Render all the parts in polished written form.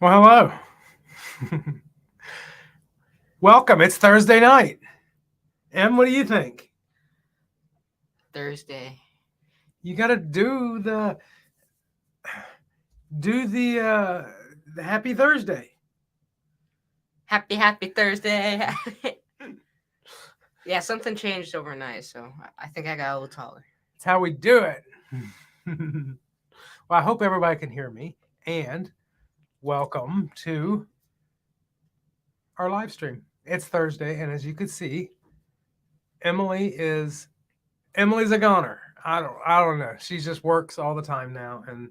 Well, hello. Welcome. It's Thursday night. Em, what do you think? Thursday. You got to do the Happy Thursday. Happy Thursday. Yeah, something changed overnight, so I think I got a little taller. It's how we do it. Well, I hope everybody can hear me. And welcome to our live stream. It's Thursday, and as you can see, Emily's a goner. I don't know. She just works all the time now, and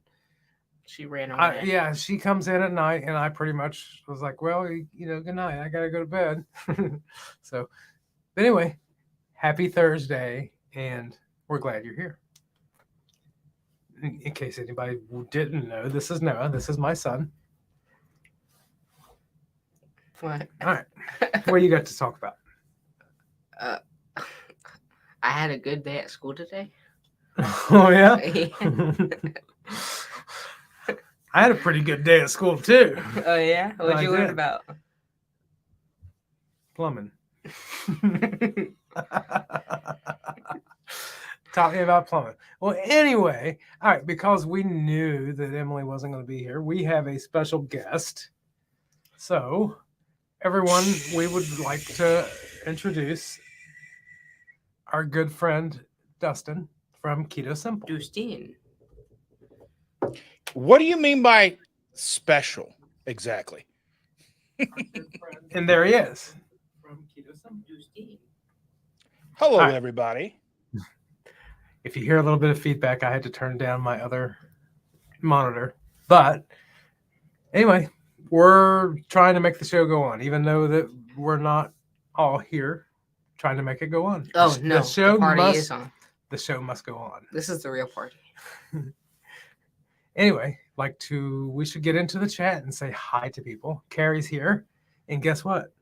she ran away. Yeah, she comes in at night, and I pretty much was like, well, good night. I gotta go to bed. So, but anyway, happy Thursday, and we're glad you're here. In case anybody didn't know, this is Noah. This is my son. What? All right. What you got to talk about? I had a good day at school today. Oh, yeah? I had a pretty good day at school, too. Oh, yeah? What'd you learn about? Plumbing. Taught me about plumbing. Well, anyway, all right, because we knew that Emily wasn't going to be here, we have a special guest. So, everyone, we would like to introduce our good friend, Dustin, from KetoSimple. Dustin. What do you mean by special, exactly? And there he is. From KetoSimple. Hello, right, everybody. If you hear a little bit of feedback, I had to turn down my other monitor. But anyway, we're trying to make the show go on, even though that we're not all here trying to make it go on. Oh, no. The party is on. The show must go on. This is the real party. Anyway, we should get into the chat and say hi to people. Carrie's here. And guess what?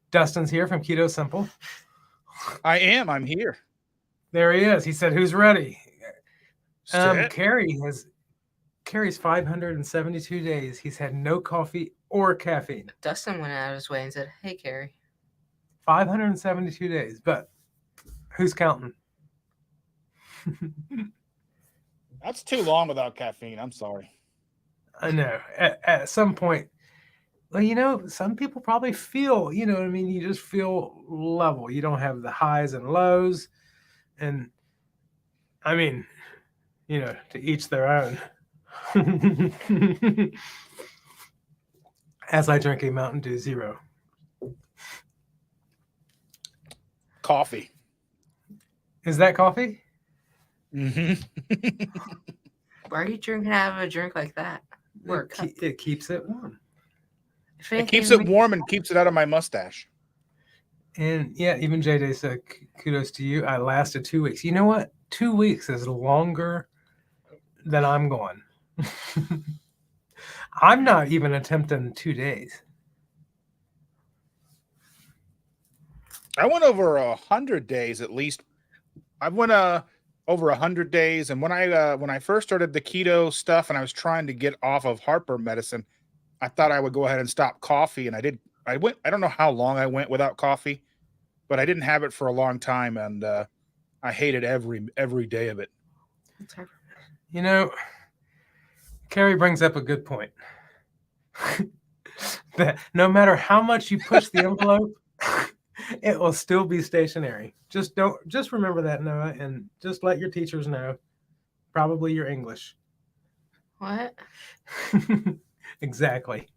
Dustin's here from KetoSimple. I'm here. There he is. He said, who's ready? Carrie's 572 days. He's had no coffee or caffeine. Dustin went out of his way and said, hey, Carrie. 572 days. But who's counting? That's too long without caffeine. I'm sorry. I know. At some point, well, some people probably feel, you just feel level. You don't have the highs and lows. And to each their own. As I drink a Mountain Dew Zero. Coffee. Is that coffee? Mm-hmm. Why are you drinking out of a drink like that? It keeps it warm. It keeps it warm and keeps it out of my mustache. And yeah, even JJ said, kudos to you. I lasted 2 weeks. You know what? 2 weeks is longer than I'm going. I'm not even attempting 2 days. I went over 100 days at least. I went over 100 days, and when I first started the keto stuff and I was trying to get off of heartburn medicine, I thought I would go ahead and stop coffee, and I did. I don't know how long I went without coffee, but I didn't have it for a long time, and I hated every day of it. Carrie brings up a good point. That no matter how much you push the envelope, it will still be stationary. Just remember that, Noah, and just let your teachers know. Probably your English. What? Exactly.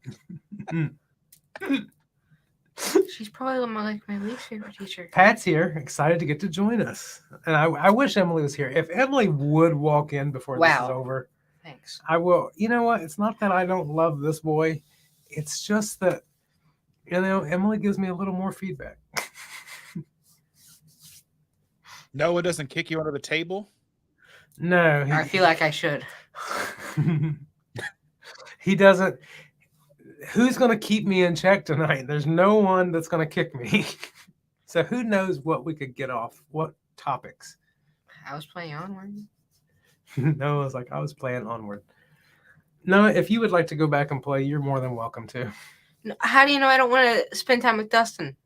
She's probably my least favorite teacher. Pat's here, excited to get to join us. And I wish Emily was here. If Emily would walk in before this is over, thanks. I will. You know what? It's not that I don't love this boy. It's just that, Emily gives me a little more feedback. Noah doesn't kick you under the table? No. I feel like I should. He doesn't. Who's going to keep me in check tonight? There's no one that's going to kick me. So who knows what we could get off? What topics? I was playing Onward. No, I was playing Onward. No, if you would like to go back and play, you're more than welcome to. How do you know I don't want to spend time with Dustin?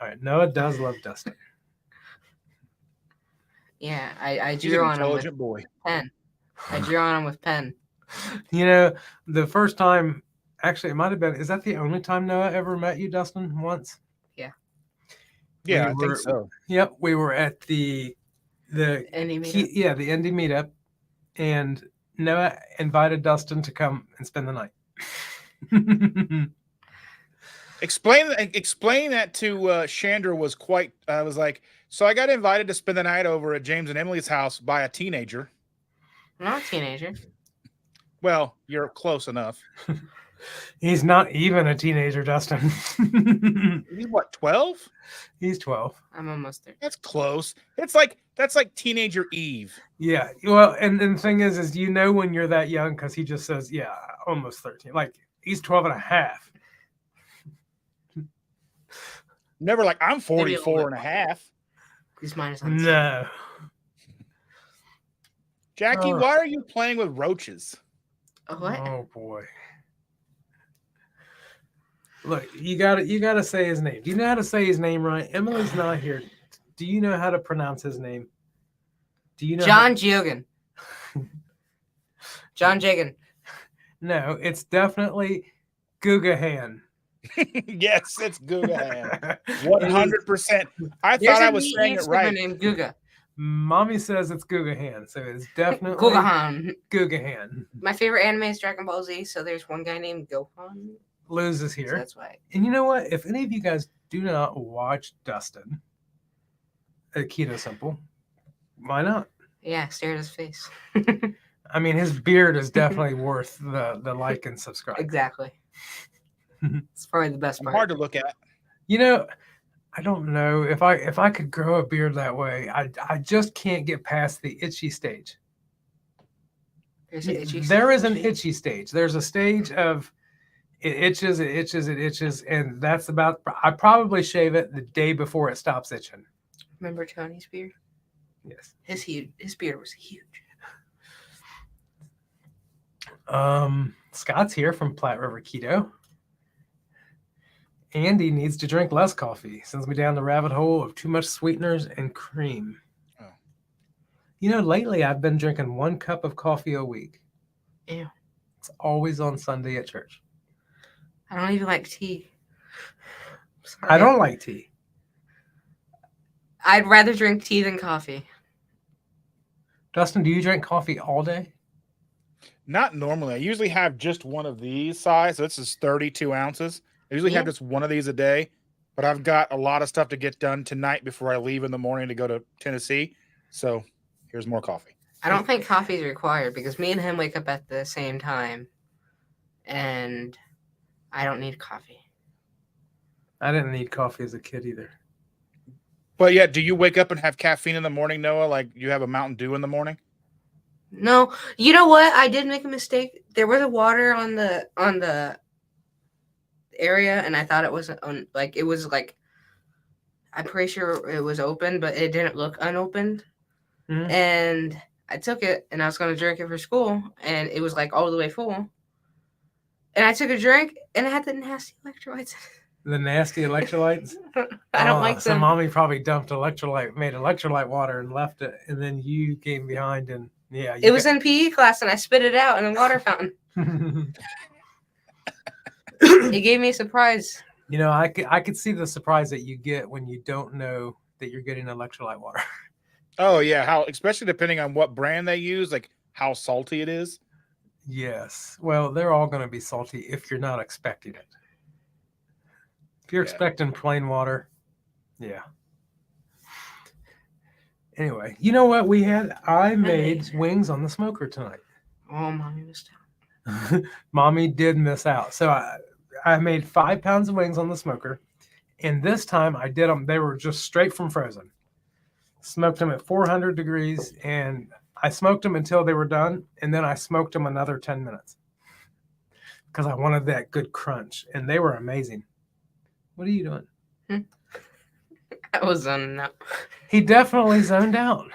All right, Noah does love Dustin. Yeah, I He's drew an on him with intelligent boy. pen. I drew on him with pen. You know, the first time, actually, it might have been. Is that the only time Noah ever met you, Dustin? Once? Yeah. Yeah, I think so. Yep, we were at the Indie meetup. the indie meetup, and Noah invited Dustin to come and spend the night. Explain that to Chandra was quite. I was like, so I got invited to spend the night over at James and Emily's house by a teenager. I'm not a teenager. Well, you're close enough. He's not even a teenager, Dustin. He's what, 12? He's 12. I'm almost there. That's close. That's like teenager Eve. Yeah. Well, and the thing is you know when you're that young because he just says, yeah, almost 13. Like he's 12 and a half. Never like, I'm Maybe a 44 little and a half. He's minus on No. Jackie, why are you playing with roaches? What? Oh boy. Look, you gotta say his name. Do you know how to say his name right? Emily's not here. Do you know how to pronounce his name? Do you know John Jogan. John Jagan. No, it's definitely Gugahan. Yes, it's Gugahan. 100%. I There's thought a I was neat saying it YouTuber right. named Guga. Mommy says it's Gugahan, so it's definitely Gugahan. Gugahan. My favorite anime is Dragon Ball Z, so there's one guy named Gohan. Luz is So here. that's why. And you know what? If any of you guys do not watch Dustin at KetoSimple, why not? Yeah, stare at his face. I mean, his beard is definitely worth the like and subscribe. Exactly. It's probably the best part. Hard to look at. You know, I don't know if I could grow a beard that way. I just can't get past the itchy stage. There's an itchy There is an stage. itchy stage. There's a stage of it itches, and that's about. I probably shave it the day before it stops itching. Remember Tony's beard? Yes. His beard was huge. Scott's here from Platte River Keto. Andy needs to drink less coffee. Sends me down the rabbit hole of too much sweeteners and cream. Oh. You know, lately I've been drinking 1 cup of coffee a week. Ew. It's always on Sunday at church. I don't even like tea. I don't like tea. I'd rather drink tea than coffee. Dustin, do you drink coffee all day? Not normally. I usually have just one of these size. So this is 32 ounces. I usually have just one of these a day, but I've got a lot of stuff to get done tonight before I leave in the morning to go to Tennessee. So here's more coffee. I don't think coffee is required because me and him wake up at the same time, and I don't need coffee. I didn't need coffee as a kid either. But yeah, do you wake up and have caffeine in the morning, Noah? Like you have a Mountain Dew in the morning? No, you know what? I did make a mistake. There was a water on the area, and I thought it was I'm pretty sure it was open, but it didn't look unopened. Mm-hmm. And I took it, and I was going to drink it for school, and it was like all the way full. And I took a drink, and it had the nasty electrolytes. The nasty electrolytes? I don't like so them. mommy probably dumped made electrolyte water and left it, and then you came behind and yeah. It was in PE class, and I spit it out in a water fountain. It gave me a surprise. You know, I could see the surprise that you get when you don't know that you're getting electrolyte water. Oh yeah, especially depending on what brand they use, like how salty it is. Yes. Well, they're all going to be salty if you're not expecting it. If you're expecting plain water, yeah. Anyway, you know what we had? I made wings on the smoker tonight. Oh, mommy missed out. Mommy did miss out. So I made 5 pounds of wings on the smoker, and this time I did them. They were just straight from frozen. Smoked them at 400 degrees, and I smoked them until they were done, and then I smoked them another 10 minutes because I wanted that good crunch, and they were amazing. What are you doing? I was zoning out. He definitely zoned out.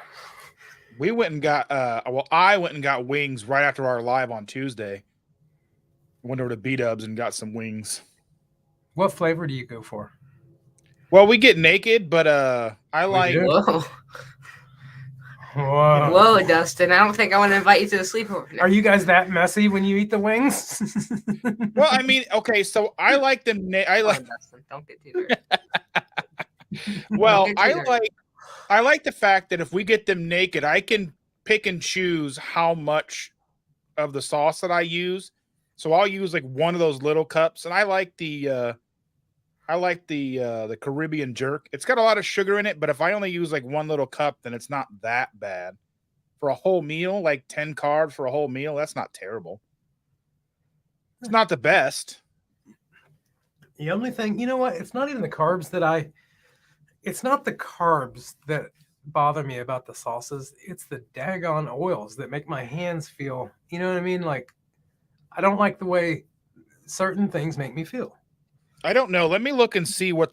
We went and got I went and got wings right after our live on Tuesday. Went over to B-Dubs and got some wings. What flavor do you go for? Well, we get naked, but I We like do? Whoa. Whoa. Whoa, Dustin. I don't think I want to invite you to the sleepover. Are you guys that messy when you eat the wings? Well, I mean, okay, so I like them. I Come like. on, Dustin. Don't get too dirty. Well, Don't get too dirty. I like the fact that if we get them naked, I can pick and choose how much of the sauce that I use. So I'll use like one of those little cups, and I like the Caribbean jerk. It's got a lot of sugar in it, but if I only use like one little cup, then it's not that bad. For a whole meal, like 10 carbs for a whole meal, that's not terrible. It's not the best. The only thing, you know what? It's not even the carbs it's not the carbs that bother me about the sauces. It's the daggone oils that make my hands feel, you know what I mean? Like, I don't like the way certain things make me feel. I don't know. Let me look and see if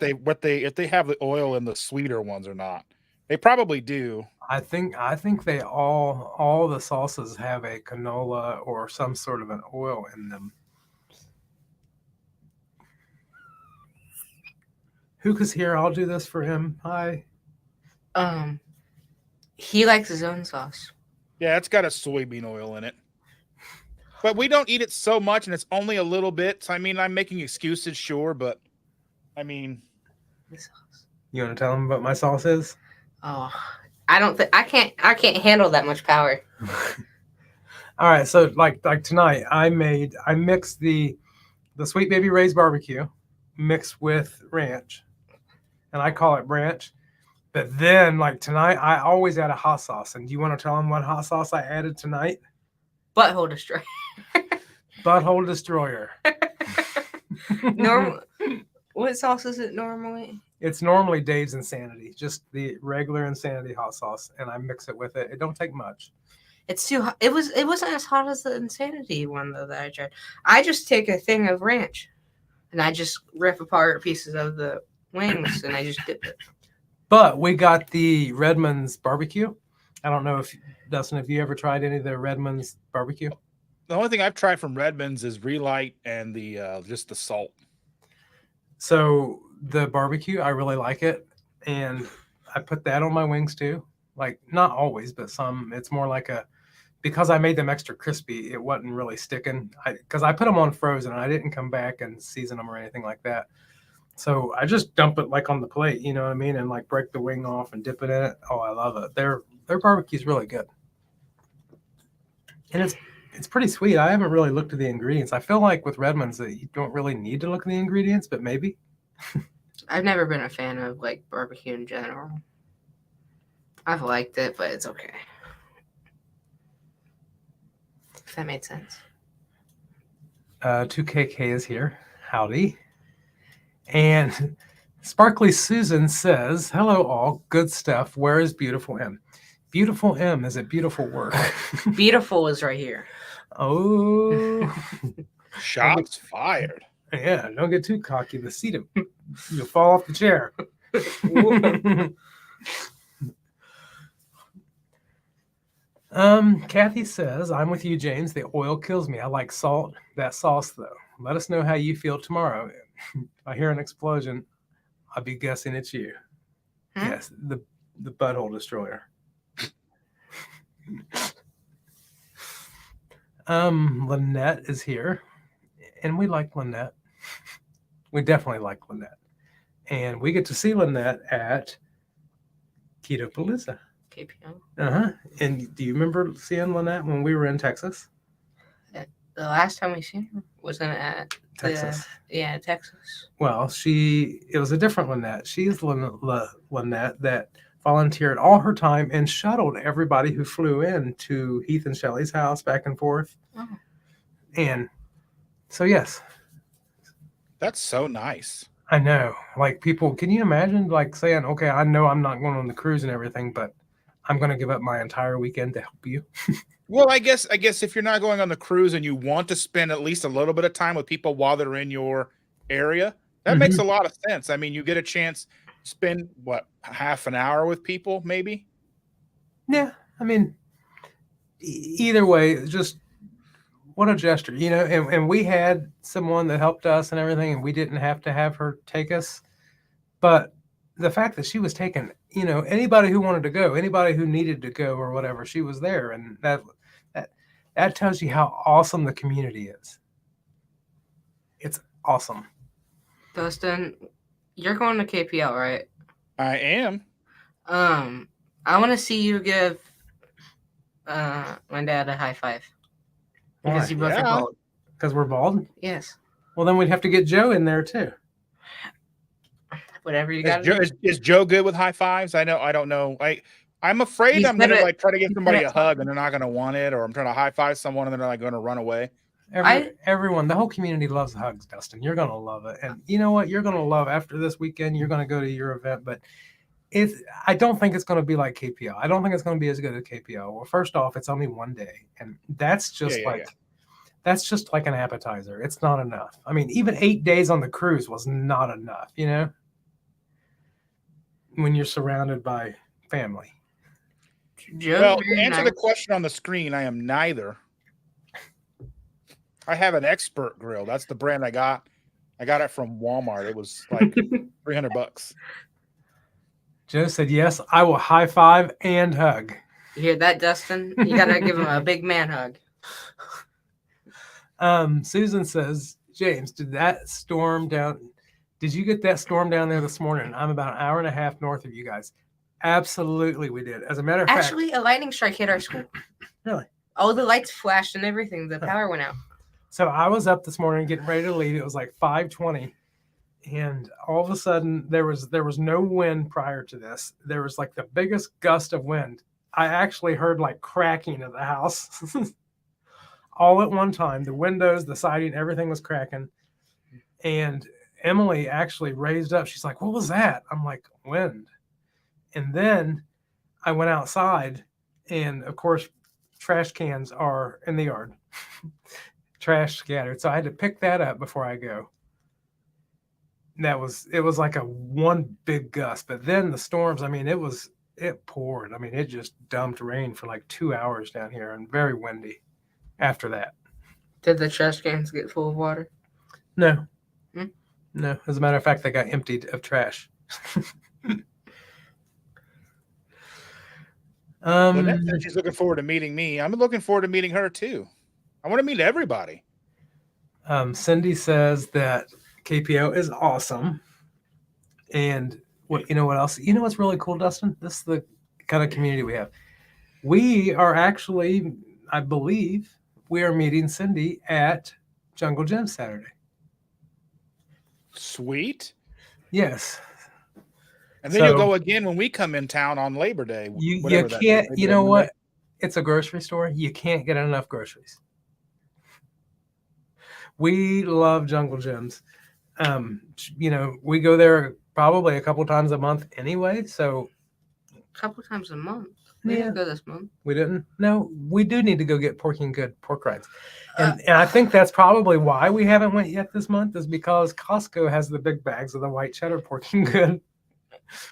they have the oil in the sweeter ones or not. They probably do. I think they all the sauces have a canola or some sort of an oil in them. Hookah's here. I'll do this for him. Hi. He likes his own sauce. Yeah, it's got a soybean oil in it. But we don't eat it so much, and it's only a little bit. So, I mean, I'm making excuses, sure, but I mean, The sauce. You want to tell him what my sauce is? Oh, I can't handle that much power. All right, so like tonight, I mixed the Sweet Baby Ray's barbecue mixed with ranch, and I call it ranch. But then, like tonight, I always add a hot sauce. And do you want to tell him what hot sauce I added tonight? Butthole destroy. Butthole Destroyer. Normal. What sauce is it normally? It's normally Dave's Insanity, just the regular Insanity hot sauce, and I mix it with it. It don't take much. It's too hot. It wasn't as hot as the Insanity one though that I tried. I just take a thing of ranch, and I just rip apart pieces of the wings, and I just dip it. But we got the Redmond's barbecue. I don't know if Dustin, have you ever tried any of the Redmond's barbecue? the only thing I've tried from Redmond's is Relight and the just the salt. So the barbecue, I really like it, and I put that on my wings too. Like not always, but some. It's more like because I made them extra crispy, it wasn't really sticking. Because I put them on frozen, and I didn't come back and season them or anything like that. So I just dump it like on the plate, you know what I mean, and like break the wing off and dip it in it. Oh, I love it. Their barbecue's really good, and it's pretty sweet. I haven't really looked at the ingredients. I feel like with Redmond's that you don't really need to look at the ingredients, but maybe. I've never been a fan of like barbecue in general. I've liked it, but it's okay. If that made sense. 2KK is here. Howdy. And Sparkly Susan says, hello all, good stuff. Where is Beautiful M? Beautiful M is at beautiful work. Beautiful is right here. Oh. Shots fired. Yeah, don't get too cocky. The seat, you'll fall off the chair. Kathy says, I'm with you, James. The oil kills me. I like salt. That sauce, though. Let us know how you feel tomorrow. If I hear an explosion, I'll be guessing it's you. Hmm? Yes, the butthole destroyer. Lynette is here, and we like Lynette. We definitely like Lynette. And we get to see Lynette at Keto Palooza. KPO. Uh-huh. And do you remember seeing Lynette when we were in Texas? The last time we seen her wasn't at Texas. Texas. Well, it was a different Lynette. She's Lynette that volunteered all her time and shuttled everybody who flew in to Heath and Shelley's house back and forth. Oh. And so, yes. That's so nice. I know. Like people, can you imagine like saying, okay, I know I'm not going on the cruise and everything, but I'm going to give up my entire weekend to help you. Well, I guess if you're not going on the cruise and you want to spend at least a little bit of time with people while they're in your area, that makes a lot of sense. I mean, you get a chance to spend half an hour with people, maybe. Yeah, I mean, either way, just what a gesture, you know. And we had someone that helped us and everything, and we didn't have to have her take us. But the fact that she was taking, you know, anybody who wanted to go, anybody who needed to go or whatever, she was there, and that tells you how awesome the community is. It's awesome. Dustin, you're going to KPL, right? I am. I want to see you give my dad a high five. Because Why? you both Yeah. are bald. Because we're bald? Yes. Well, then we'd have to get Joe in there too. Whatever you got to do. Is Joe good with high fives? I don't know. I'm afraid He's I'm gonna good at- like try to give he's somebody good a at hug and they're not gonna want it, or I'm trying to high five someone and they're like gonna run away. Everyone, the whole community loves hugs, Dustin. You're gonna love it, and you know what? You're gonna love after this weekend. You're gonna go to your event, but I don't think it's gonna be like KPL. I don't think it's gonna be as good as KPL. Well, first off, it's only one day, and that's just that's just like an appetizer. It's not enough. I mean, even 8 days on the cruise was not enough. You know, when you're surrounded by family. Joe's Well, very to answer nice. the question on the screen, I am neither. I have an Expert grill. That's the brand I got. I got it from Walmart. It was like $300. Joe said, "Yes, I will high five and hug." You hear that, Dustin? You got to give him a big man hug. Susan says, "James, did you get that storm down there this morning? I'm about an hour and a half north of you guys." Absolutely, we did. As a matter of fact, Actually, a lightning strike hit our school. Really? All the lights flashed and everything. The power went out. so I was up this morning getting ready to leave. It was like 5:20, and all of a sudden there was no wind prior to this. There was like the biggest gust of wind. I actually heard like cracking of the house. All at one time. The windows, the siding, everything was cracking. And Emily actually raised up. She's like, "What was that?" I'm like, "Wind." And then I went outside, and of course, trash cans are in the yard, trash scattered. So I had to pick that up before I go. It was like a one big gust. But then the storms, I mean, it poured. I mean, it just dumped rain for like 2 hours down here, and very windy after that. Did the trash cans get full of water? No. Hmm? No. As a matter of fact, they got emptied of trash. Lynette said she's looking forward to meeting me. I'm looking forward to meeting her too. I want to meet everybody. Cindy says that KPO is awesome. And you know what else? You know what's really cool, Dustin? This is the kind of community we have. We are actually, I believe, we are meeting Cindy at Jungle Gym Saturday. Sweet. Yes. And then you'll go again when we come in town on Labor Day. You can't, you know what? It's a grocery store. You can't get enough groceries. We love Jungle Gyms. You know, we go there probably a couple times a month anyway. So a couple times a month. We didn't go this month. We didn't? No, we do need to go get Porking Good pork rinds. And I think that's probably why we haven't went yet this month, is because Costco has the big bags of the white cheddar Porking Good,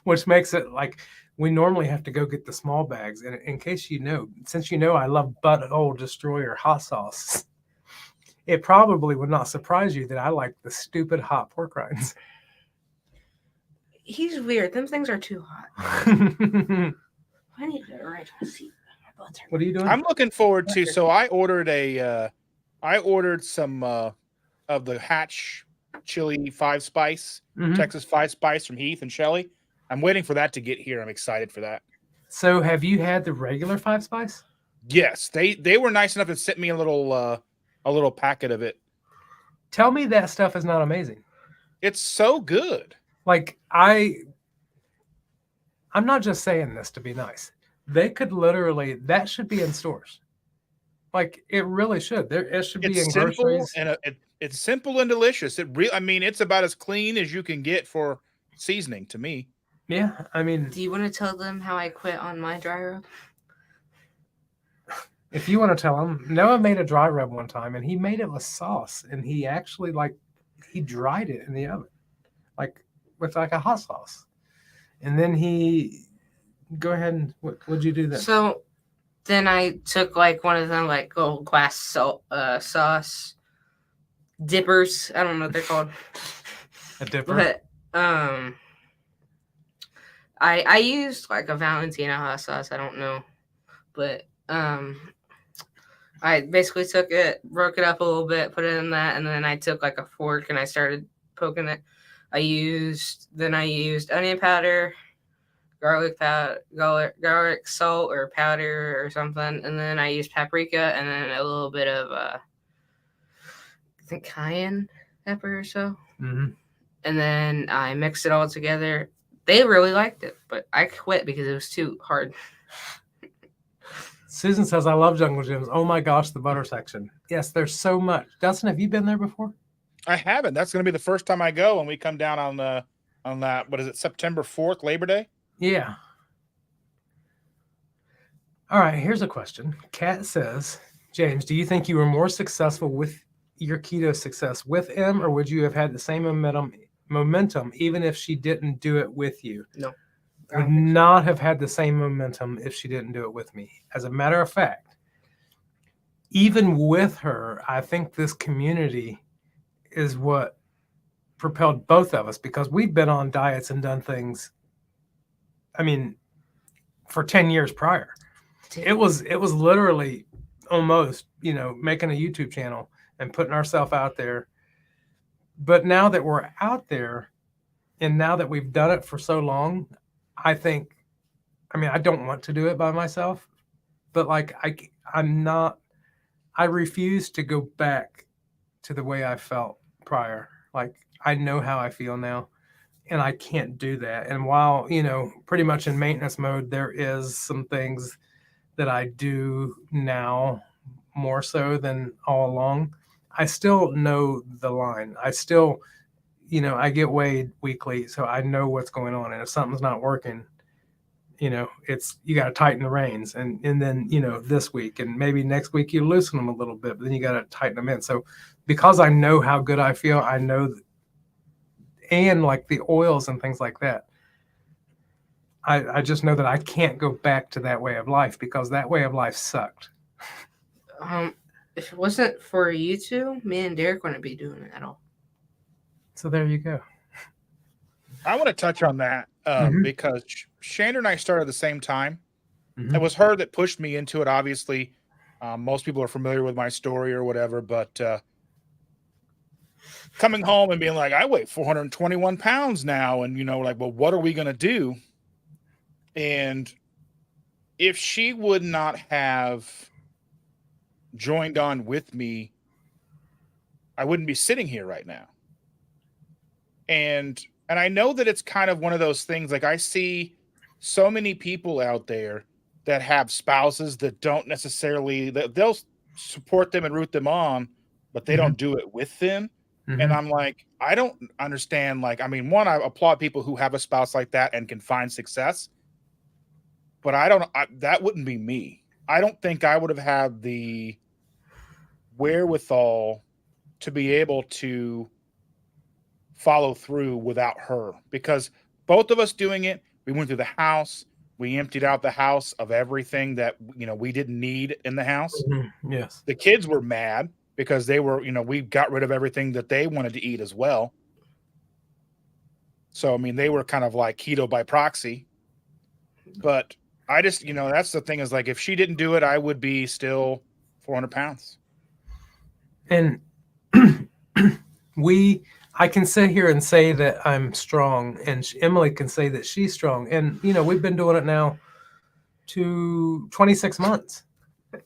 which makes it like we normally have to go get the small bags. And in case you know, since you know I love Butthole Destroyer hot sauce, it probably would not surprise you that I like the stupid hot pork rinds. He's weird. Them things are too hot. I need to write a seat. What are you doing? I'm looking forward to. So I ordered some of the Hatch chili 5-spice, Texas 5-spice from Heath and Shelly. I'm waiting for that to get here. I'm excited for that. So have you had the regular 5-spice? Yes, they were nice enough to send me a little packet of it. Tell me that stuff is not amazing. It's so good. Like I'm not just saying this to be nice. They could literally, that should be in stores. Like it really should. It should be in groceries. And it's simple and delicious. I mean, it's about as clean as you can get for seasoning to me. Yeah, I mean, do you want to tell them how I quit on my dry rub? If you want to tell them, Noah made a dry rub one time, and he made it with sauce, and he actually he dried it in the oven, like with like a hot sauce, and then go ahead and what'd you do then? So then I took like one of them like little glass sauce dippers. I don't know what they're called. A dipper. But I used like a Valentina hot sauce. I don't know, but I basically took it, broke it up a little bit, put it in that, and then I took like a fork and I started poking it. I used onion powder, garlic powder, garlic salt or powder or something, and then I used paprika and then a little bit of I think cayenne pepper or so. Mm-hmm. And then I mixed it all together. They really liked it, but I quit because it was too hard. Susan says, I love Jungle Gyms. Oh my gosh, the butter section. Yes, there's so much. Dustin, have you been there before? I haven't. That's going to be the first time I go when we come down on that. What is it? September 4th, Labor Day. Yeah. All right. Here's a question. Kat says, James, do you think you were more successful with your keto success with Em, or would you have had the same momentum even if she didn't do it with you? No. Would not have had the same momentum if she didn't do it with me. As a matter of fact, even with her, I think this community is what propelled both of us, because we've been on diets and done things, I mean, for 10 years prior. It was literally almost, making a YouTube channel and putting ourselves out there. But now that we're out there and now that we've done it for so long, I don't want to do it by myself, but like I refuse to go back to the way I felt prior. Like, I know how I feel now and I can't do that. And while, pretty much in maintenance mode, there is some things that I do now more so than all along. I still know the line. I still, I get weighed weekly, so I know what's going on. And if something's not working, it's, you got to tighten the reins. And then, this week and maybe next week you loosen them a little bit, but then you got to tighten them in. So because I know how good I feel, I know and like the oils and things like that, I just know that I can't go back to that way of life because that way of life sucked. If it wasn't for you two, me and Derek wouldn't be doing it at all. So there you go. I want to touch on that because Shanda and I started at the same time. Mm-hmm. It was her that pushed me into it. Obviously, most people are familiar with my story or whatever, but coming home and being like, I weigh 421 pounds now. And, well, what are we going to do? And if she would not have joined on with me, I wouldn't be sitting here right now. And I know that it's kind of one of those things, like I see so many people out there that have spouses that don't necessarily, they'll support them and root them on, but they don't do it with them. Mm-hmm. And I'm like, I don't understand. Like, one, I applaud people who have a spouse like that and can find success, but that wouldn't be me. I don't think I would have had the wherewithal to be able to follow through without her, because both of us doing it, we went through the house, we emptied out the house of everything that we didn't need in the house. Mm-hmm. Yes. The kids were mad because they were, we got rid of everything that they wanted to eat as well. So they were kind of like keto by proxy. But I just, that's the thing, is like, if she didn't do it, I would be still 400 pounds. And I can sit here and say that I'm strong, and Emily can say that she's strong. And, we've been doing it now to 26 months.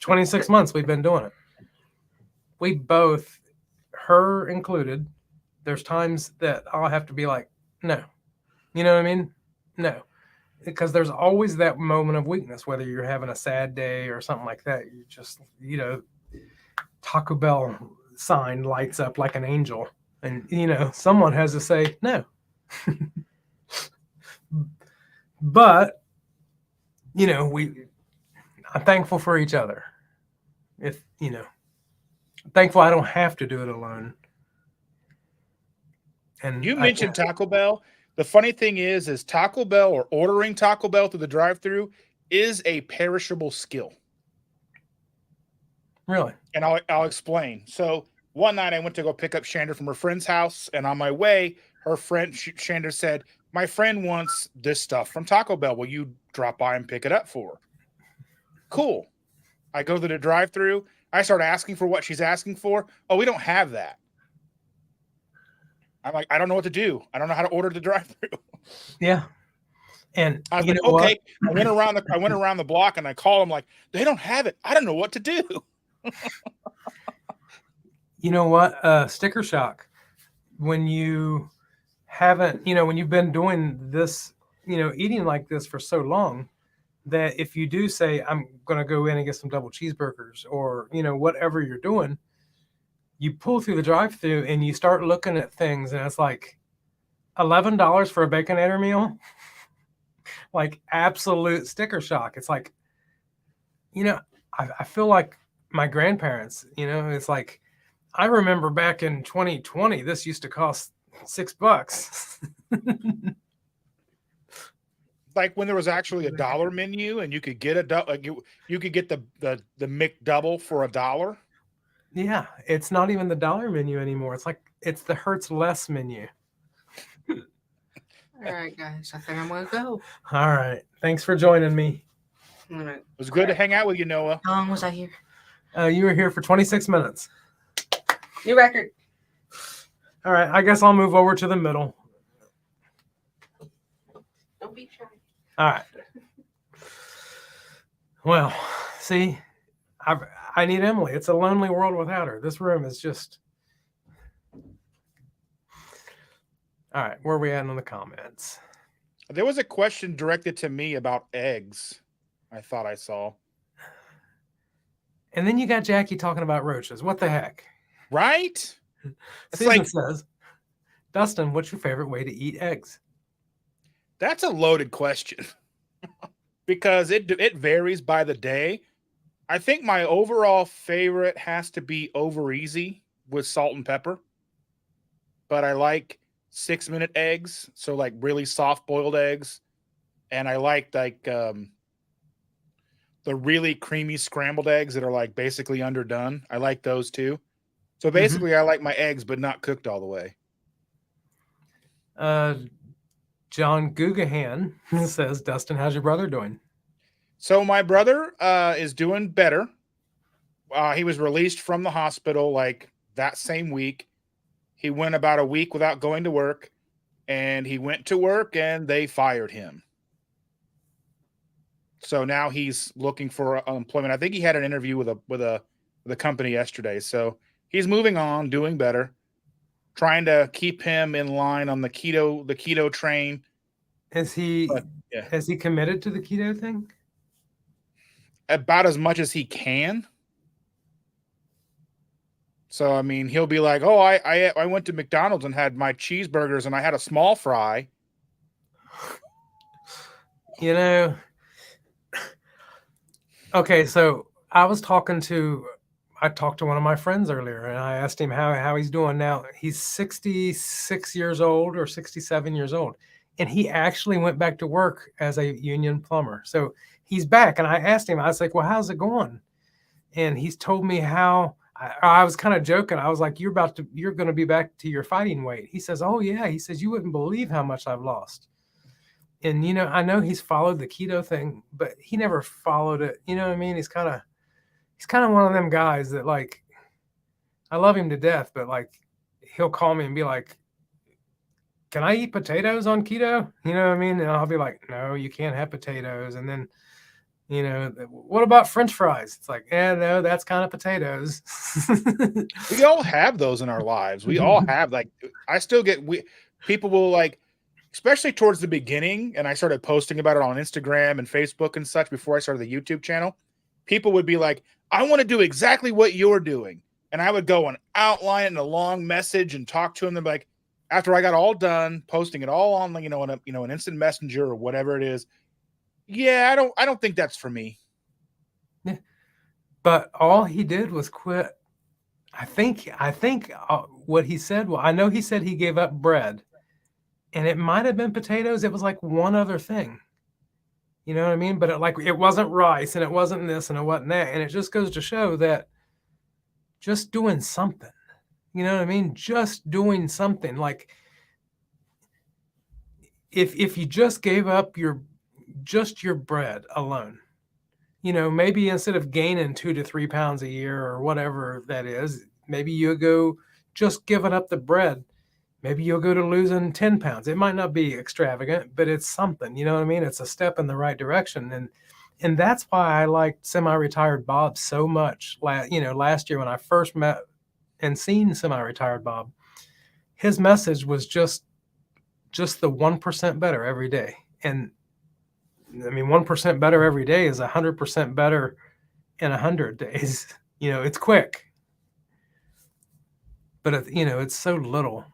26 months we've been doing it. We both, her included, there's times that I'll have to be like, no. You know what I mean? No. Because there's always that moment of weakness, whether you're having a sad day or something like that. You just, Taco Bell sign lights up like an angel. And, someone has to say no. But, I'm thankful for each other. If, thankful I don't have to do it alone. And you mentioned Taco Bell. The funny thing is Taco Bell, or ordering Taco Bell through the drive-thru, is a perishable skill. Really? And I'll explain. So one night I went to go pick up Shander from her friend's house, and on my way, her friend Shander said, "My friend wants this stuff from Taco Bell. Will you drop by and pick it up for her?" Cool. I go to the drive-through. I start asking for what she's asking for. Oh, we don't have that. I'm like, I don't know what to do. I don't know how to order the drive-through. Yeah. And I was you like, know okay. what? I went around the block and I called them like, they don't have it. I don't know what to do. You know what? Sticker shock. When you haven't, when you've been doing this, eating like this for so long, that if you do say, I'm going to go in and get some double cheeseburgers or, whatever you're doing, you pull through the drive through and you start looking at things and it's like $11 for a Baconator meal. Like absolute sticker shock. It's like, I feel like my grandparents, it's like, I remember back in 2020, this used to cost $6. Like when there was actually a dollar menu and you could get you could get the McDouble for $1. Yeah, it's not even the dollar menu anymore. It's like it's the Hertz Less menu. All right, guys. I think I'm gonna go. All right. Thanks for joining me. It was good to hang out with you, Noah. How long was I here? You were here for 26 minutes. New record. All right. I guess I'll move over to the middle. Don't be shy. All right. Well, see, I need Emily. It's a lonely world without her. This room is just. All right. Where are we at in the comments? There was a question directed to me about eggs. I thought I saw. And then you got Jackie talking about roaches. What the heck? Right? Susan says, Dustin, what's your favorite way to eat eggs? That's a loaded question because it varies by the day. I think my overall favorite has to be over easy with salt and pepper. But I like 6-minute eggs, so like really soft boiled eggs, and I like the really creamy scrambled eggs that are like basically underdone. I like those too. So basically, I like my eggs, but not cooked all the way. John Gugahan says, Dustin, how's your brother doing? So my brother is doing better. He was released from the hospital like that same week. He went about a week without going to work, and he went to work and they fired him. So now he's looking for employment. I think he had an interview with a company yesterday. So he's moving on, doing better, trying to keep him in line on the keto train. Has he committed to the keto thing? About as much as he can. So I mean, he'll be like, "Oh, I went to McDonald's and had my cheeseburgers and I had a small fry." Okay, so I talked to one of my friends earlier and I asked him how he's doing now. He's 66 years old or 67 years old. And he actually went back to work as a union plumber. So he's back. And I asked him, I was like, well, how's it going? And he's told me how. I was kind of joking. I was like, you're going to be back to your fighting weight. He says, oh yeah. He says, you wouldn't believe how much I've lost. And, I know he's followed the keto thing, but he never followed it. You know what I mean? He's kind of one of them guys that like, I love him to death, but like, he'll call me and be like, can I eat potatoes on keto? You know what I mean? And I'll be like, no, you can't have potatoes. And then, what about French fries? It's like, no, that's kind of potatoes. We all have those in our lives. We all have, like, I still get, people will like, especially towards the beginning, and I started posting about it on Instagram and Facebook and such before I started the YouTube channel, people would be like, I want to do exactly what you're doing. And I would go and outline it in a long message and talk to them. They'd be like, after I got all done posting it all on, an instant messenger or whatever it is. Yeah, I don't think that's for me. Yeah. But all he did was quit. I think what he said, well, I know he said he gave up bread and it might've been potatoes. It was like one other thing, you know what I mean? But it wasn't rice and it wasn't this and it wasn't that. And it just goes to show that just doing something. You know what I mean? Just doing something. Like if you just gave up your bread alone, you know, maybe instead of gaining 2 to 3 pounds a year or whatever that is, maybe you go just giving up the bread. Maybe you'll go to losing 10 pounds. It might not be extravagant, but it's something, you know what I mean? It's a step in the right direction. And that's why I liked semi-retired Bob so much. Last year when I first met and seen semi-retired Bob, his message was just the 1% better every day. And I mean, 1% better every day is 100% better in 100 days. You know, it's quick, but it's so little.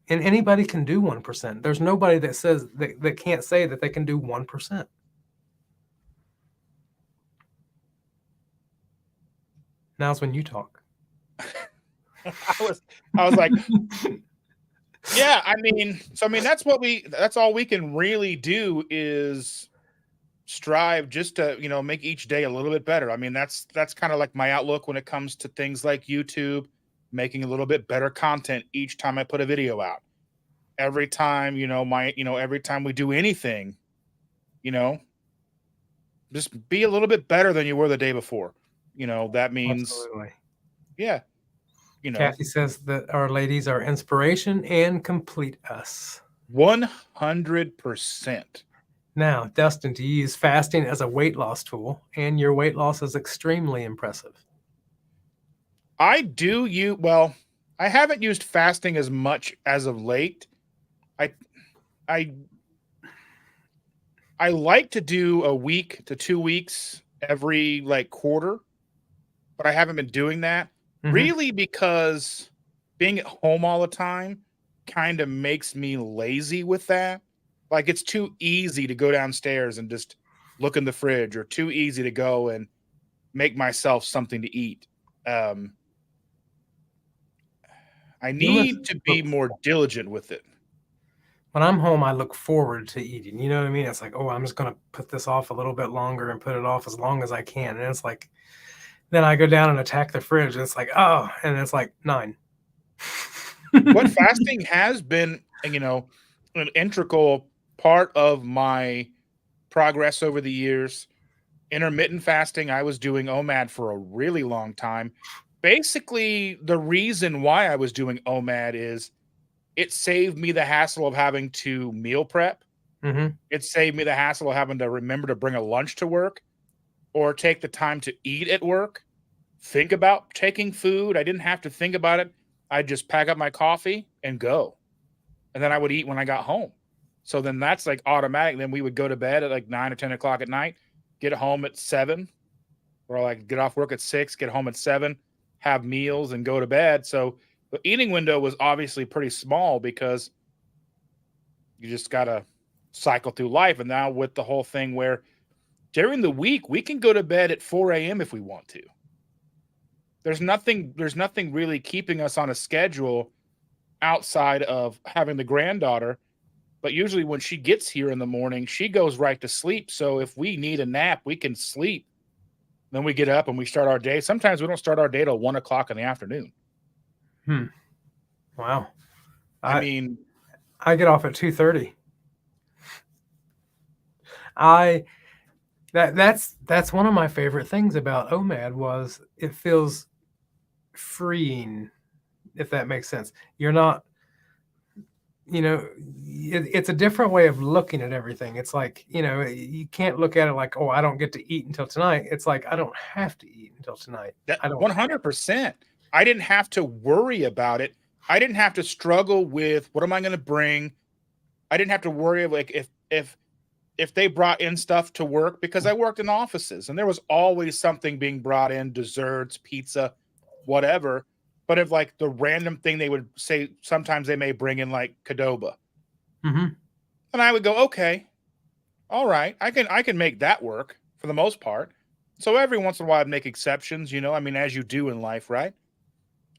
And anybody can do 1%. There's nobody that says that can't say that they can do 1%. Now's when you talk. I was like, yeah, I mean, that's all we can really do is strive just to, make each day a little bit better. I mean, that's kind of like my outlook when it comes to things like YouTube, making a little bit better content each time I put a video out. Every time, every time we do anything, just be a little bit better than you were the day before. That means, Absolutely. yeah. Kathy says that our ladies are inspiration and complete us. 100%. Now, Dustin, do you use fasting as a weight loss tool? And your weight loss is extremely impressive. I do well, I haven't used fasting as much as of late. I like to do a week to 2 weeks every quarter, but I haven't been doing that really because being at home all the time kind of makes me lazy with that. Like it's too easy to go downstairs and just look in the fridge, or too easy to go and make myself something to eat. I need to be more diligent with it. When I'm home, I look forward to eating. You know what I mean? It's like, oh, I'm just going to put this off a little bit longer and put it off as long as I can. And it's like, then I go down and attack the fridge. And it's like, oh, and it's like 9. What fasting has been, an integral part of my progress over the years. Intermittent fasting, I was doing OMAD for a really long time. Basically, the reason why I was doing OMAD is it saved me the hassle of having to meal prep. It saved me the hassle of having to remember to bring a lunch to work or take the time to eat at work. Think about taking food. I didn't have to think about it. I'd just pack up my coffee and go. And then I would eat when I got home. So then that's like automatic. Then we would go to bed at like 9 or 10 o'clock at night, get home at 7, or like get off work at 6, get home at 7, have meals and go to bed. So the eating window was obviously pretty small because you just got to cycle through life. And now with the whole thing where during the week, we can go to bed at 4 a.m. if we want to. There's nothing really keeping us on a schedule outside of having the granddaughter. But usually when she gets here in the morning, she goes right to sleep. So if we need a nap, we can sleep. Then we get up and we start our day. Sometimes we don't start our day till 1 o'clock in the afternoon. Wow. I mean, I get off at 2:30. That's one of my favorite things about OMAD was it feels freeing, if that makes sense. You're not, it's a different way of looking at everything. It's like, you can't look at it like, oh, I don't get to eat until tonight. It's like, I don't have to eat until tonight. I don't 100%. I didn't have to worry about it. I didn't have to struggle with what am I going to bring. I didn't have to worry like if they brought in stuff to work, because I worked in offices and there was always something being brought in, desserts, pizza, whatever. But if like the random thing they would say, sometimes they may bring in like Qdoba. And I would go, okay, all right, I can make that work for the most part. So every once in a while I'd make exceptions, I mean, as you do in life, right?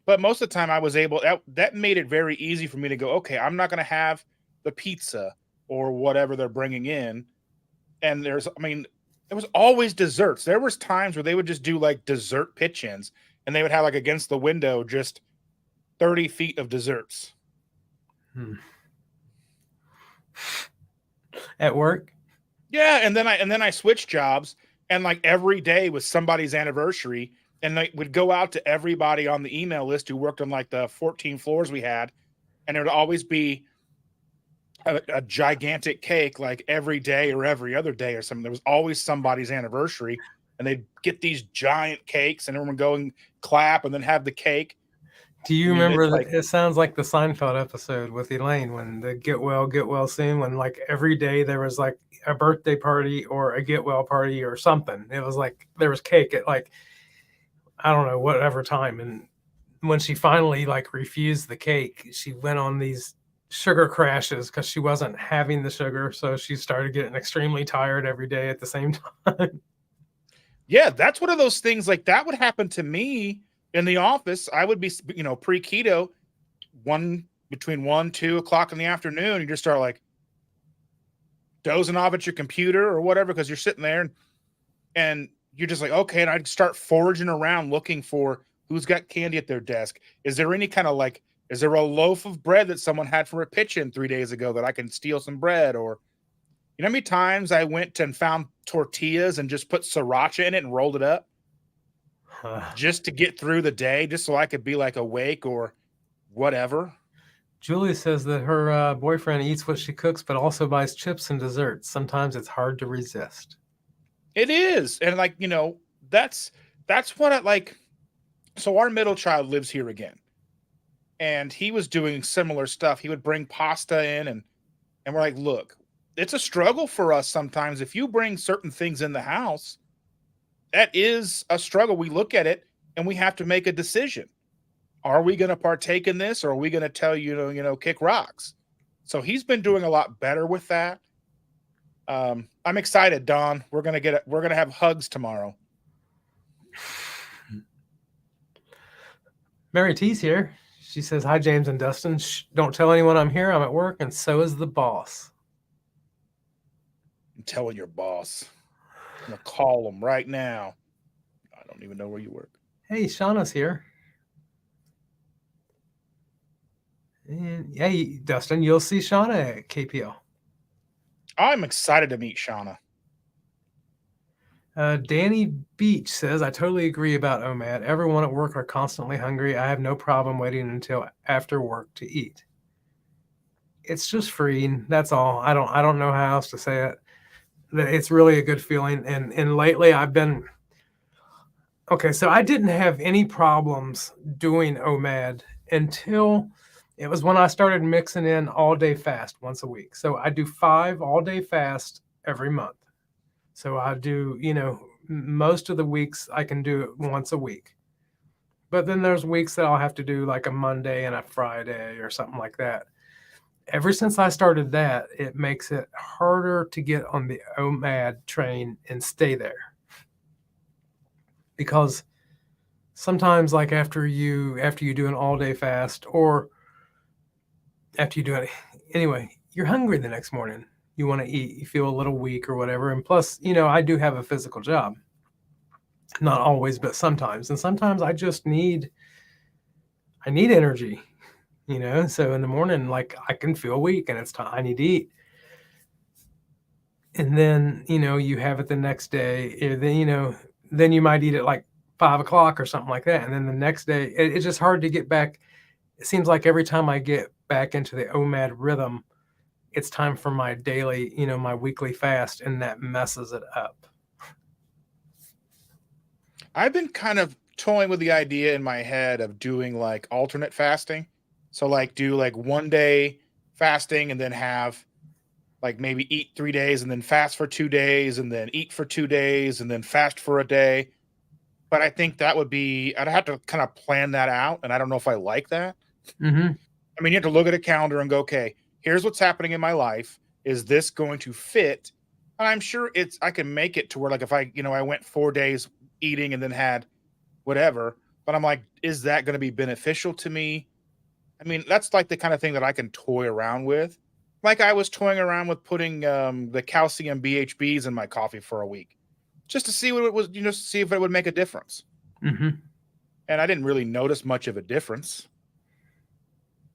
But most of the time I was able, that made it very easy for me to go, okay, I'm not going to have the pizza or whatever they're bringing in. And there was always desserts. There was times where they would just do like dessert pitch-ins. and they would have like against the window just 30 feet of desserts. At work? Yeah, and then I switched jobs, and like every day was somebody's anniversary, and they would go out to everybody on the email list who worked on like the 14 floors we had, and there would always be a gigantic cake like every day or every other day or something. There was always somebody's anniversary, and they'd get these giant cakes, and everyone would go and clap and then have the cake. Do you I mean, remember it's that? like, It sounds like the Seinfeld episode with Elaine when the get well soon, when like every day there was like a birthday party or a get well party or something. It was like there was cake at like, I don't know, whatever time. And when she finally like refused the cake, she went on these sugar crashes because she wasn't having the sugar. So she started getting extremely tired every day at the same time. yeah, that's one of those things like that would happen to me in the office. I would be, pre-keto, between 1-2 o'clock in the afternoon. You just start like dozing off at your computer or whatever because you're sitting there and you're just like, okay. And I'd start foraging around looking for who's got candy at their desk. Is there any kind of like, is there a loaf of bread that someone had for a pitch-in 3 days ago that I can steal some bread? Or, you know how many times I went and found tortillas and just put sriracha in it and rolled it up just to get through the day, just so I could be like awake or whatever. Julie says that her boyfriend eats what she cooks, but also buys chips and desserts. Sometimes it's hard to resist. It is. And like, that's what I like. So our middle child lives here again, and he was doing similar stuff. He would bring pasta in and we're like, look, it's a struggle for us sometimes. If you bring certain things in the house, that is a struggle. We look at it and we have to make a decision. Are we going to partake in this, or are we going to tell you, kick rocks? So he's been doing a lot better with that. I'm excited, Don. We're going to have hugs tomorrow. Mary T's here. She says, hi, James and Dustin. Shh, don't tell anyone I'm here. I'm at work, and so is the boss. I'm telling your boss. I'm going to call him right now. I don't even know where you work. Hey, Shauna's here. And hey, Dustin, you'll see Shauna at KPL. I'm excited to meet Shauna. Danny Beach says, I totally agree about OMAD. Everyone at work are constantly hungry. I have no problem waiting until after work to eat. It's just freeing. That's all. I don't know how else to say it. It's really a good feeling. And lately I've been, okay, so I didn't have any problems doing OMAD until it was when I started mixing in all day fast once a week. So I do 5 all day fast every month. So I do, most of the weeks I can do it once a week. But then there's weeks that I'll have to do like a Monday and a Friday or something like that. Ever since I started that, it makes it harder to get on the OMAD train and stay there. Because sometimes like after you do an all day fast, or after you do it, anyway, you're hungry the next morning. You want to eat, you feel a little weak or whatever. And plus, I do have a physical job. Not always, but sometimes. And sometimes I just need energy, So in the morning, like I can feel weak and it's time I need to eat. And then, you have it the next day. Then you might eat at like 5 o'clock or something like that. And then the next day, it's just hard to get back. It seems like every time I get back into the OMAD rhythm, it's time for my daily, my weekly fast, and that messes it up. I've been kind of toying with the idea in my head of doing like alternate fasting. So like do like 1 day fasting and then have like maybe eat 3 days and then fast for 2 days and then eat for 2 days and then fast for a day. But I think that would be, I'd have to kind of plan that out. And I don't know if I like that. Mm-hmm. I mean, you have to look at a calendar and go, okay, here's what's happening in my life. Is this going to fit? And I'm sure I can make it to where like if I went 4 days eating and then had whatever, but I'm like, is that going to be beneficial to me? I mean, that's like the kind of thing that I can toy around with. Like I was toying around with putting the calcium BHBs in my coffee for a week just to see what it was, see if it would make a difference. Mm-hmm. and I didn't really notice much of a difference.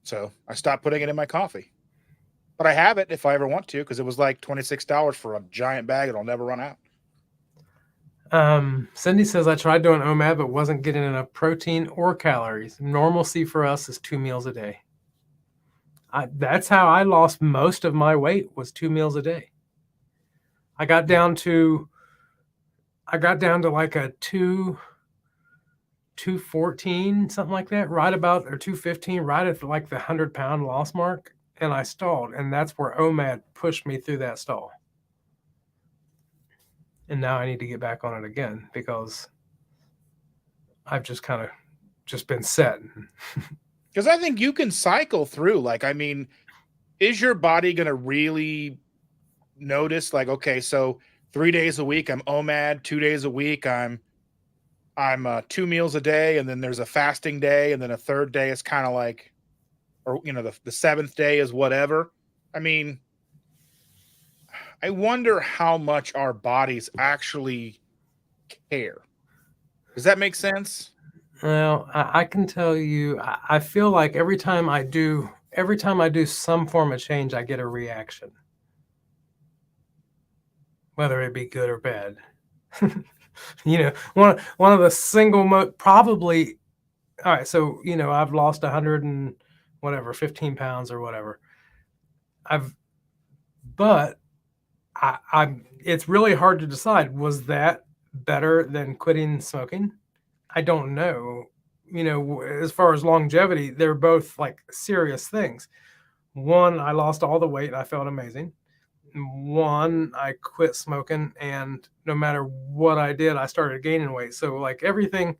So I stopped putting it in my coffee. But I have it if I ever want to, because it was like $26 for a giant bag. It'll never run out. Cindy says, I tried doing OMAD, but wasn't getting enough protein or calories. Normalcy for us is 2 meals a day. That's how I lost most of my weight, was 2 meals a day. I got down to like a 214, something like that, right about, or 215, right at like the 100-pound loss mark. And I stalled. And that's where OMAD pushed me through that stall. And now I need to get back on it again because I've just kind of just been set. Because I think you can cycle through. Like, I mean, is your body going to really notice, like, okay, so 3 days a week I'm OMAD, 2 days a week I'm 2 meals a day, and then there's a fasting day, and then a third day is kind of like, or the seventh day is whatever. I mean, I wonder how much our bodies actually care. Does that make sense? Well, I can tell you, I feel like every time I do some form of change, I get a reaction, whether it be good or bad. One of the single probably. All right, so I've lost 100 and whatever, 15 pounds or whatever. It's really hard to decide. Was that better than quitting smoking? I don't know. As far as longevity, they're both like serious things. One, I lost all the weight and I felt amazing. One, I quit smoking, and no matter what I did, I started gaining weight. So like everything,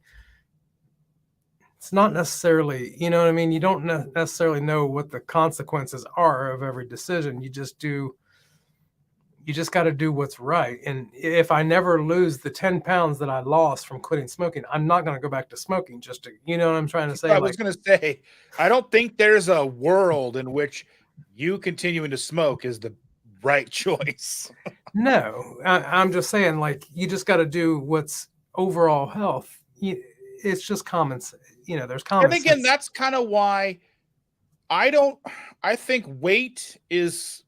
it's not necessarily, you know what I mean? You don't necessarily know what the consequences are of every decision. You just got to do what's right. And if I never lose the 10 pounds that I lost from quitting smoking, I'm not going to go back to smoking just to, you know what I'm trying to say? I was going to say, I don't think there's a world in which you continuing to smoke is the right choice. No, I'm just saying, like, you just got to do what's overall health. It's just common sense. There's common sense. And again, that's kind of why I think weight is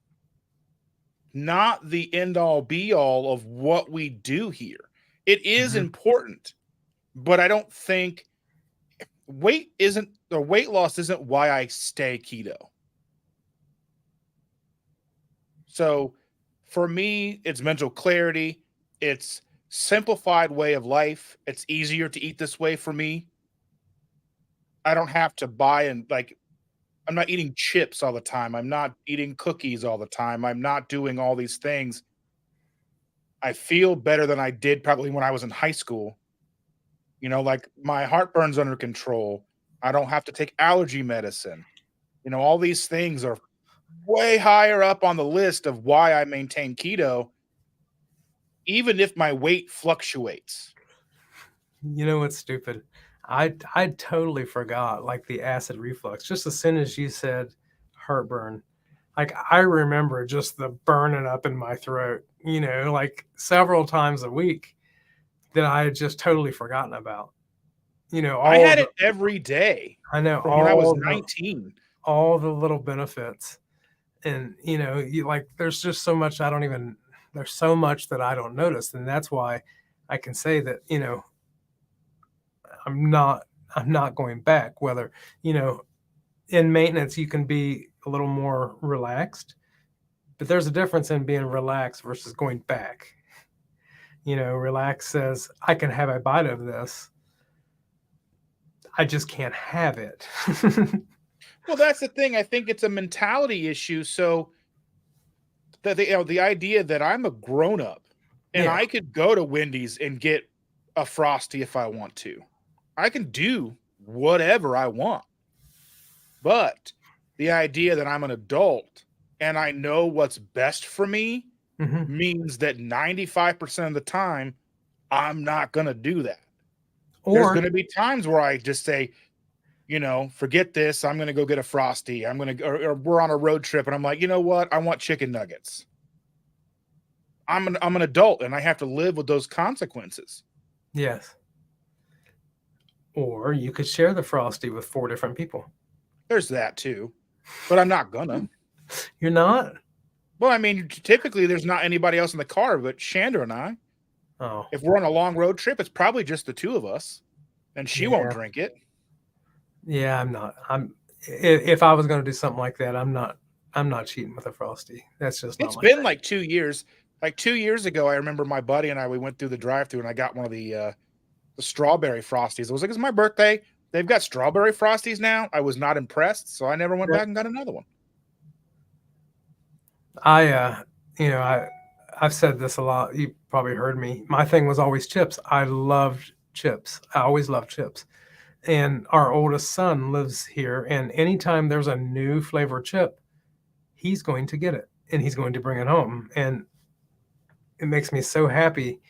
not the end all be all of what we do here. It is important, but I don't think weight loss isn't why I stay keto. So for me, it's mental clarity. It's simplified way of life. It's easier to eat this way for me. I don't have to buy I'm not eating chips all the time. I'm not eating cookies all the time. I'm not doing all these things. I feel better than I did probably when I was in high school. Like my heartburn's under control. I don't have to take allergy medicine. All these things are way higher up on the list of why I maintain keto, even if my weight fluctuates. You know what's stupid? I totally forgot, like, the acid reflux. Just as soon as you said heartburn, like, I remember just the burning up in my throat, like several times a week that I had just totally forgotten about. I had it every day. I know, from when I was 19. All the little benefits. And, there's just so much there's so much that I don't notice. And that's why I can say that, I'm not going back. Whether, in maintenance, you can be a little more relaxed, but there's a difference in being relaxed versus going back. Relax says, I can have a bite of this. I just can't have it. Well, that's the thing. I think it's a mentality issue. So the idea that I'm a grown up and I could go to Wendy's and get a Frosty if I want to. I can do whatever I want. But the idea that I'm an adult and I know what's best for me means that 95% of the time, I'm not going to do that. There's going to be times where I just say, forget this. I'm going to go get a Frosty. Or we're on a road trip and I'm like, you know what? I want chicken nuggets. I'm an adult and I have to live with those consequences. Yes. Or you could share the Frosty with 4 different people. There's that too, but I'm not gonna. You're not? Well, I mean, typically there's not anybody else in the car but Chandra and I. Oh, If we're on a long road trip, it's probably just the two of us, and she won't Yeah. drink it. yeah. I'm not. If I was going to do something like that, I'm not cheating with a Frosty. That's just not It's my been thing. like 2 years. Like 2 years ago, I remember my buddy and I, we went through the drive-thru and I got one of the strawberry Frosties. I was like, it's my birthday. They've got strawberry Frosties now. I was not impressed, so I never went Yeah. back and got another one. I've said this a lot. You probably heard me. My thing was always chips. I loved chips. I always loved chips. And our oldest son lives here, and anytime there's a new flavor chip, he's going to get it and he's going to bring it home. And it makes me so happy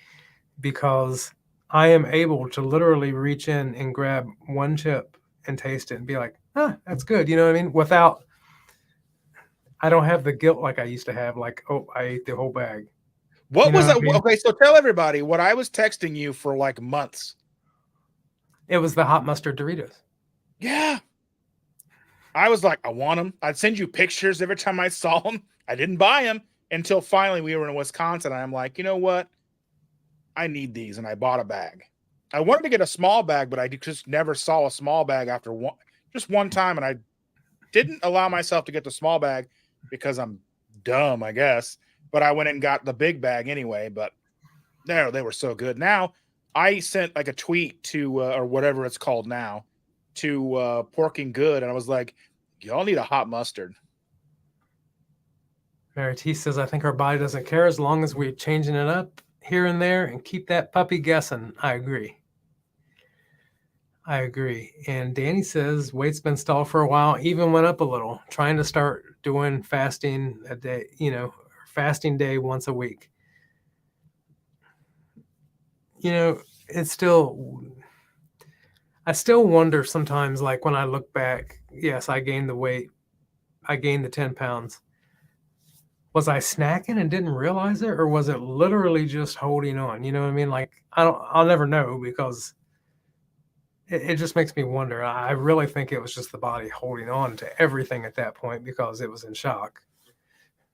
because I am able to literally reach in and grab one chip and taste it and be like, that's good. You know what I mean? I don't have the guilt like I used to have, like, oh, I ate the whole bag. What You know was what that? I mean? Okay, so tell everybody what I was texting you for like months. It was the hot mustard Doritos. Yeah. I was like, I want them. I'd send you pictures every time I saw them. I didn't buy them until finally we were in Wisconsin. And I'm like, you know what? I need these. And I bought a bag. I wanted to get a small bag, but I just never saw a small bag after just one time. And I didn't allow myself to get the small bag because I'm dumb, I guess. But I went and got the big bag anyway. But no, they were so good. Now I sent like a tweet to, or whatever it's called now, to Porking Good. And I was like, y'all need a hot mustard. Mary T says, I think our body doesn't care as long as we're changing it up here and there and keep that puppy guessing. I agree. And Danny says, weight's been stalled for a while, even went up a little, trying to start doing fasting a day, fasting day once a week. It's still, I still wonder sometimes, like when I look back, yes, I gained the weight. I gained the 10 pounds. Was I snacking and didn't realize it? Or was it literally just holding on? You know what I mean? Like, I'll never know because it just makes me wonder. I really think it was just the body holding on to everything at that point because it was in shock.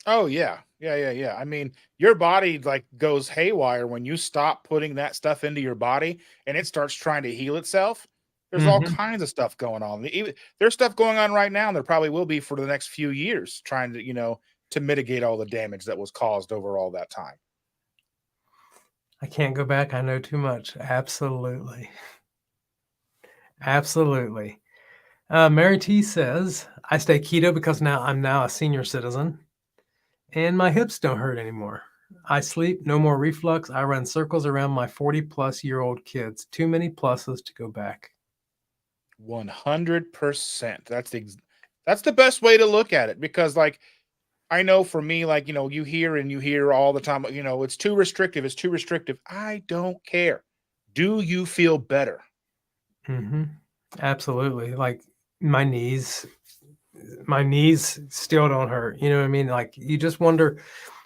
Oh yeah. Yeah. I mean, your body like goes haywire when you stop putting that stuff into your body and it starts trying to heal itself. There's all kinds of stuff going on. There's stuff going on right now, and there probably will be for the next few years, trying to, to mitigate all the damage that was caused over all that time. I can't go back. I know too much. Absolutely. Absolutely. Mary T says, I stay keto because I'm now a senior citizen and my hips don't hurt anymore. I sleep, no more reflux. I run circles around my 40-plus-year-old kids. Too many pluses to go back. 100%. That's the best way to look at it, because like, I know for me, like, you hear all the time, it's too restrictive. It's too restrictive. I don't care. Do you feel better? Absolutely. Like my knees still don't hurt. You know what I mean? Like you just wonder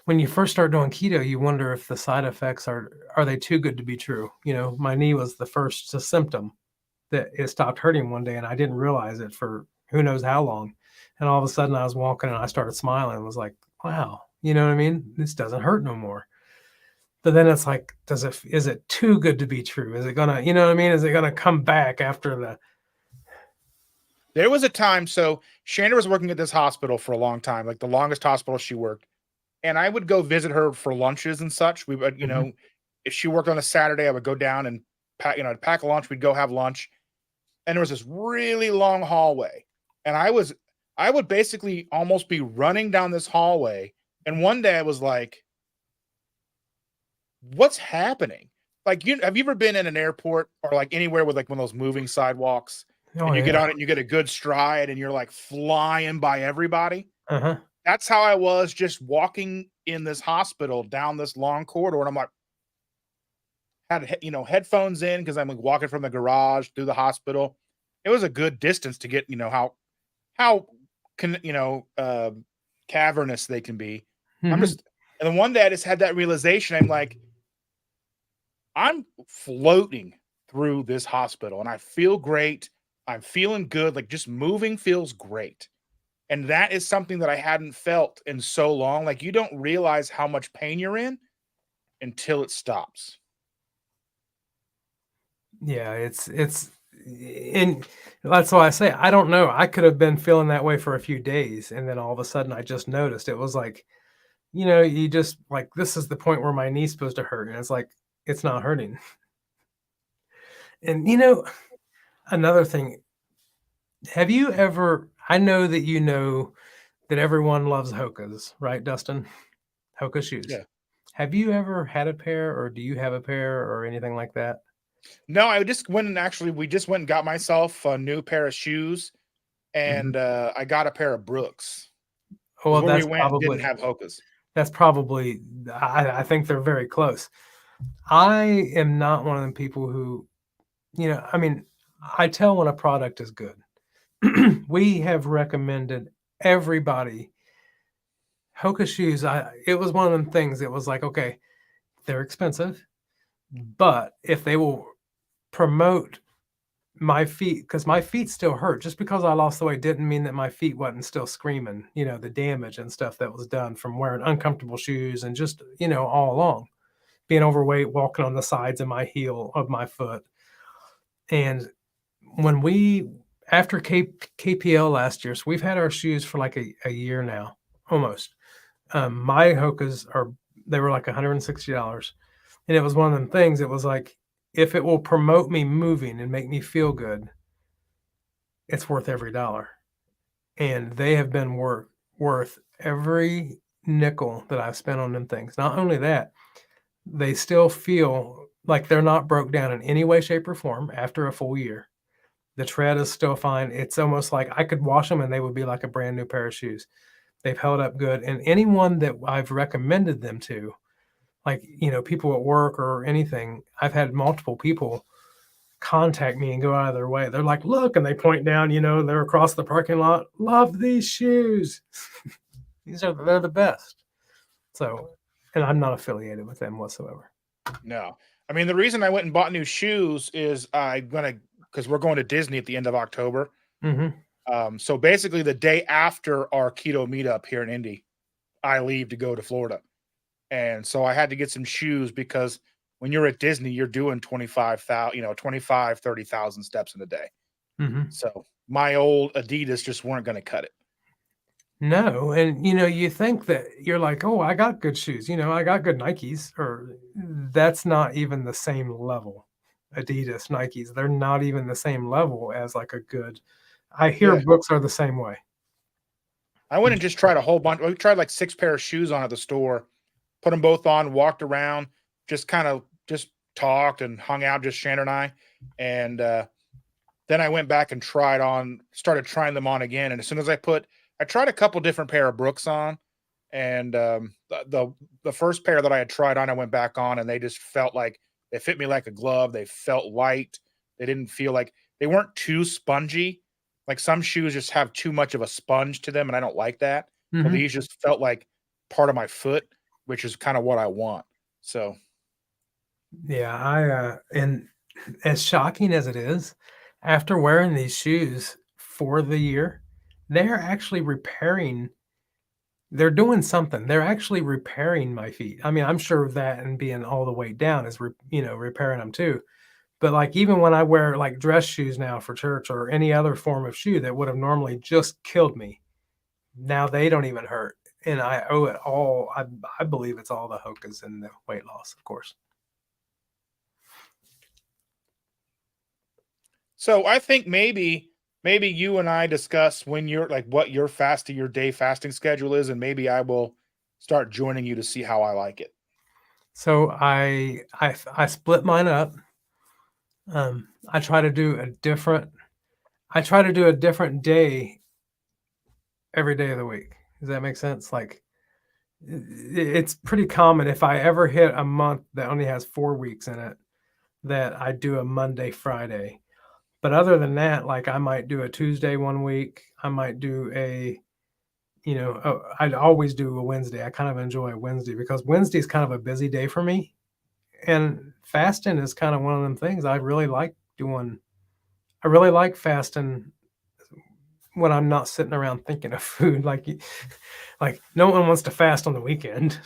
when you first start doing keto, you wonder if the side effects are they too good to be true? My knee was the first symptom that it stopped hurting one day and I didn't realize it for who knows how long. And all of a sudden I was walking and I started smiling and was like, wow, you know what I mean? This doesn't hurt no more. But then it's like, is it too good to be true? Is it gonna, you know what I mean? Is it gonna come back after the There was a time, so Shanda was working at this hospital for a long time, like the longest hospital she worked. And I would go visit her for lunches and such. We would, if she worked on a Saturday, I would go down and I'd pack a lunch. We'd go have lunch. And there was this really long hallway. And I would basically almost be running down this hallway. And one day I was like, what's happening? Like, have you ever been in an airport or like anywhere with like one of those moving sidewalks? And you get on it and you get a good stride and you're like flying by everybody. That's how I was just walking in this hospital down this long corridor. And I'm like, had, headphones in because I'm like walking from the garage through the hospital. It was a good distance to get, how cavernous they can be. And then one day I just had that realization. I'm like, I'm floating through this hospital, and I feel great. I'm feeling good. Like, just moving feels great. And that is something that I hadn't felt in so long. Like, you don't realize how much pain you're in until it stops. Yeah, and that's why I say I don't know. I could have been feeling that way for a few days, and then all of a sudden I just noticed it was like, you just like, this is the point where my knee's supposed to hurt, and it's like it's not hurting. And another thing, have you ever? I know that everyone loves Hoka's, right, Dustin? Hoka shoes. Yeah. Have you ever had a pair, or do you have a pair, or anything like that? No, I just went and we just went and got myself a new pair of shoes, and I got a pair of Brooks. Well, Where we went didn't have Hoka's. That's probably, I think they're very close. I am not one of the people who, I mean, I tell when a product is good. We have recommended everybody Hoka shoes. It was one of them things. It was like, okay, they're expensive, but if they will promote my feet, because my feet still hurt. Just because I lost the weight didn't mean that my feet wasn't still screaming, the damage and stuff that was done from wearing uncomfortable shoes and just, all along being overweight, walking on the sides of my heel of my foot. And when after KPL last year, so we've had our shoes for like a year now, almost. My Hokas they were like $160. And it was one of them things. It was like, if it will promote me moving and make me feel good, it's worth every dollar. And they have been worth every nickel that I've spent on them things. Not only that, they still feel like they're not broke down in any way, shape, or form after a full year. The tread is still fine. It's almost like I could wash them and they would be like a brand new pair of shoes. They've held up good. And anyone that I've recommended them to, like, people at work or anything, I've had multiple people contact me and go out of their way. They're like, look, and they point down, they're across the parking lot. Love these shoes. They're the best. So, and I'm not affiliated with them whatsoever. No. I mean, the reason I went and bought new shoes is because we're going to Disney at the end of October. So basically the day after our keto meetup here in Indy, I leave to go to Florida. And so I had to get some shoes because when you're at Disney, you're doing 30,000 steps in a day. So my old Adidas just weren't going to cut it. No. And, you think that you're like, oh, I got good shoes. I got good Nikes, or that's not even the same level. Adidas, Nikes, they're not even the same level as like a good, I hear Brooks are the same way. I went and just tried a whole bunch. We tried like 6 pair of shoes on at the store, put them both on, walked around, just talked and hung out, just Shannon and I. And then I went back and started trying them on again. And as soon as I tried a couple different pair of Brooks on, and the first pair that I had tried on, I went back on, and they just felt like they fit me like a glove. They felt light. They didn't feel like they weren't too spongy. Like some shoes just have too much of a sponge to them, and I don't like that. So these just felt like part of my foot, which is kind of what I want. So, yeah, and as shocking as it is, after wearing these shoes for the year, they're actually repairing. They're doing something. They're actually repairing my feet. I mean, I'm sure that and being all the way down is, repairing them too. But like, even when I wear like dress shoes now for church or any other form of shoe that would have normally just killed me, now they don't even hurt. And I owe it all. I believe it's all the Hokas and the weight loss, of course. So I think maybe you and I discuss when you're like what your day fasting schedule is, and maybe I will start joining you to see how I like it. So I split mine up. I try to do a different day every day of the week. Does that make sense? Like, it's pretty common if I ever hit a month that only has 4 weeks in it, that I do a Monday, Friday. But other than that, like, I might do a Tuesday one week. I might do I'd always do a Wednesday. I kind of enjoy Wednesday because Wednesday is kind of a busy day for me. and fasting is kind of one of them things I really like doing. I really like fasting when I'm not sitting around thinking of food. Like no one wants to fast on the weekend.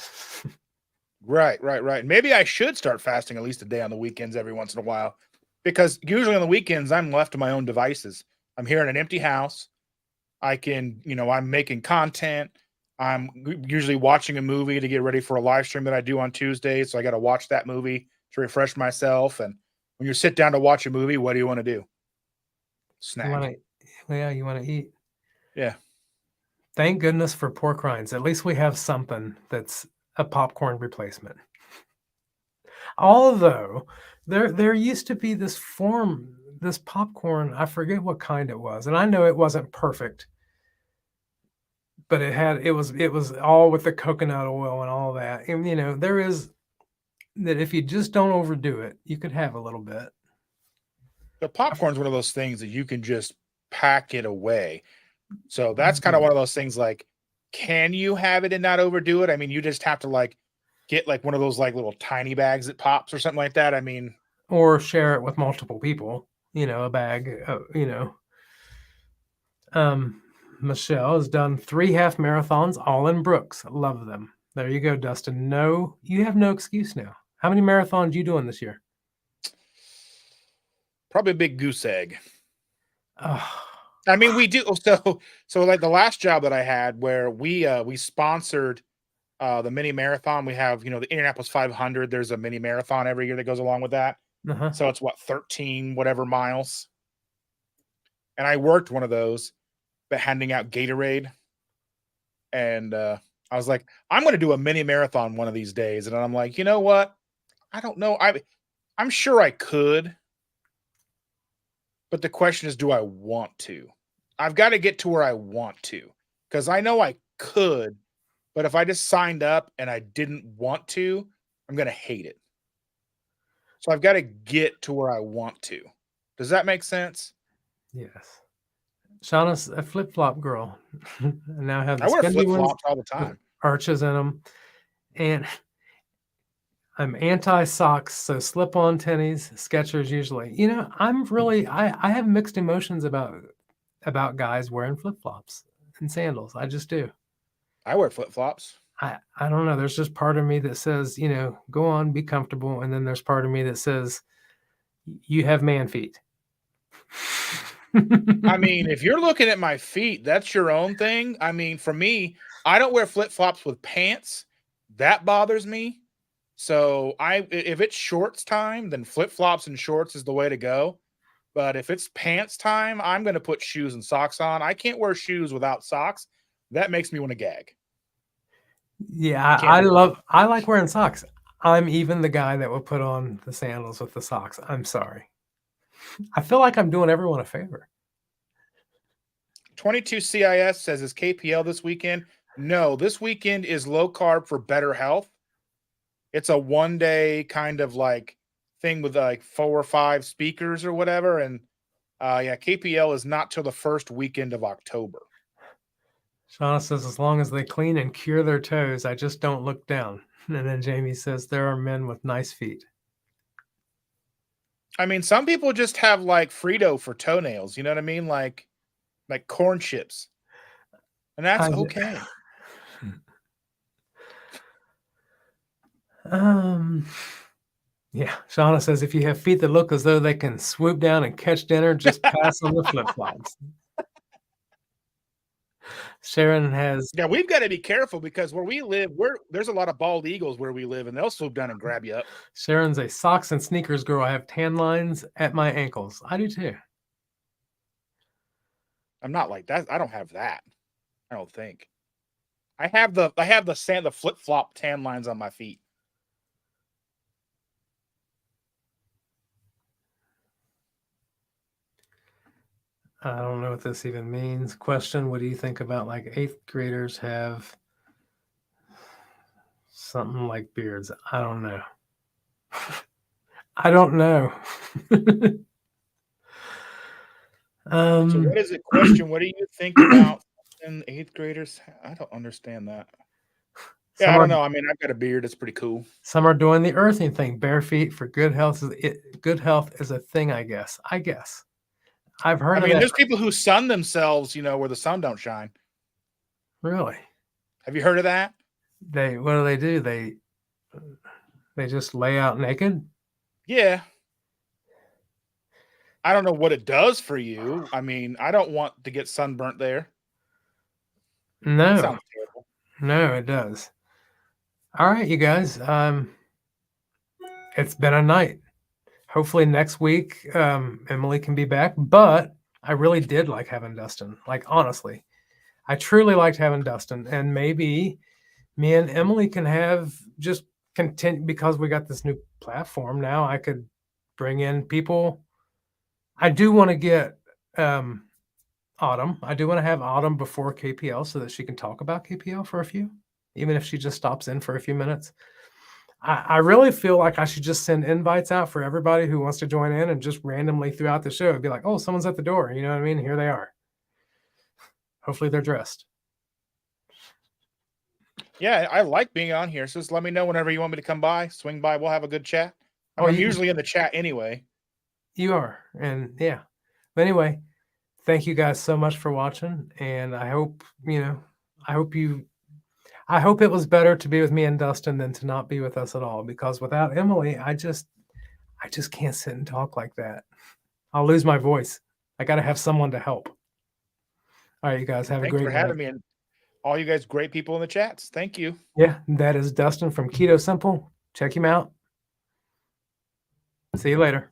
Right. Maybe I should start fasting at least a day on the weekends every once in a while, because usually on the weekends I'm left to my own devices. I'm here in an empty house. I can, I'm making content. I'm usually watching a movie to get ready for a live stream that I do on Tuesdays. So I got to watch that movie to refresh myself. And when you sit down to watch a movie, what do you want to do? Snack. You want to eat. Yeah. Thank goodness for pork rinds. At least we have something that's a popcorn replacement. Although there used to be this popcorn, I forget what kind it was, and I know it wasn't perfect, but it was all with the coconut oil and all that. And there is that if you just don't overdo it, you could have a little bit. The popcorn's one of those things that you can just pack it away. So that's kind of one of those things, like, can you have it and not overdo it? I mean, you just have to get one of those little tiny bags that pops or something like that. I mean, or share it with multiple people, a bag, Michelle has done 3 half marathons, all in Brooks. Love them. There you go, Dustin. No, you have no excuse now. How many marathons you doing this year? Probably a big goose egg. Oh. I mean, we do. So like the last job that I had, where we sponsored the mini marathon. We have, the Indianapolis 500. There's a mini marathon every year that goes along with that. Uh-huh. So it's 13 whatever miles. And I worked one of those, but handing out Gatorade. And I was like, I'm going to do a mini marathon one of these days. And I'm like, you know what? I don't know. I'm sure I could. But the question is, do I want to? I've got to get to where I want to, because I know I could, but if I just signed up and I didn't want to, I'm going to hate it. So I've got to get to where I want to. Does that make sense? Yes. Shauna's a flip-flop girl. Now I have the I wear spendy ones, flip-flops all the time. arches in them. And I'm anti-socks, so slip-on tennies, Skechers usually. I'm really I have mixed emotions about guys wearing flip-flops and sandals. I just do. I wear flip-flops. I don't know. There's just part of me that says, go on, be comfortable. And then there's part of me that says, you have man feet. I mean, if you're looking at my feet, that's your own thing. I mean, for me, I don't wear flip-flops with pants. That bothers me. So if it's shorts time, then flip-flops and shorts is the way to go. But if it's pants time, I'm going to put shoes and socks on. I can't wear shoes without socks. That makes me want to gag. Yeah, I like wearing socks. I'm even the guy that will put on the sandals with the socks. I'm sorry. I feel like I'm doing everyone a favor. 22 CIS says, is KPL this weekend? No, this weekend is low carb for better health. It's a 1 day kind of thing with 4 or 5 speakers or whatever. And KPL is not till the first weekend of October. Shauna says, as long as they clean and cure their toes, I just don't look down. And then Jamie says, there are men with nice feet. I mean, some people just have Frito for toenails. You know what I mean? Like corn chips. And that's okay. Yeah. Shauna says, if you have feet that look as though they can swoop down and catch dinner, just pass on the flip-flops. Sharon has. Yeah, we've got to be careful, because where we live, there's a lot of bald eagles where we live, and they'll swoop down and grab you up. Sharon's a socks and sneakers girl. I have tan lines at my ankles. I do too. I'm not like that. I don't have that. I don't think. I have the flip-flop tan lines on my feet. I don't know what this even means. Question, what do you think about 8th graders have something like beards? I don't know. I don't know. So what is the question? What do you think about 8th graders? I don't understand that. Yeah, Some I are don't know. I mean, I've got a beard. It's pretty cool. some are doing the earthing thing. Bare feet for good health good health is a thing, I guess. I've heard I of mean, that. there's people who sun themselves, where the sun don't shine. Really? Have you heard of that? What do? They just lay out naked? Yeah. I don't know what it does for you. I mean, I don't want to get sunburnt there. That No. sounds terrible. No, it does. All right, you guys. It's been a night. Hopefully next week, Emily can be back. But I really did like having Dustin. Like, honestly, I truly liked having Dustin. And maybe me and Emily can have just continue, because we got this new platform now. I could bring in people. I do want to get Autumn. I do want to have Autumn before KPL so that she can talk about KPL for a few, even if she just stops in for a few minutes. I really feel like I should just send invites out for everybody who wants to join in, and just randomly throughout the show be like, oh, someone's at the door. You know what I mean? Here they are. Hopefully they're dressed. Yeah, I like being on here. So just let me know whenever you want me to come by, swing by. We'll have a good chat. I'm usually in the chat anyway. You are. And yeah. But anyway, thank you guys so much for watching. And I hope, I hope it was better to be with me and Dustin than to not be with us at all, because without Emily, I just can't sit and talk like that. I'll lose my voice. I got to have someone to help. All right, you guys have a great night. Thanks for having me, and all you guys great people in the chats. Thank you. Yeah, that is Dustin from KetoSimple. Check him out. See you later.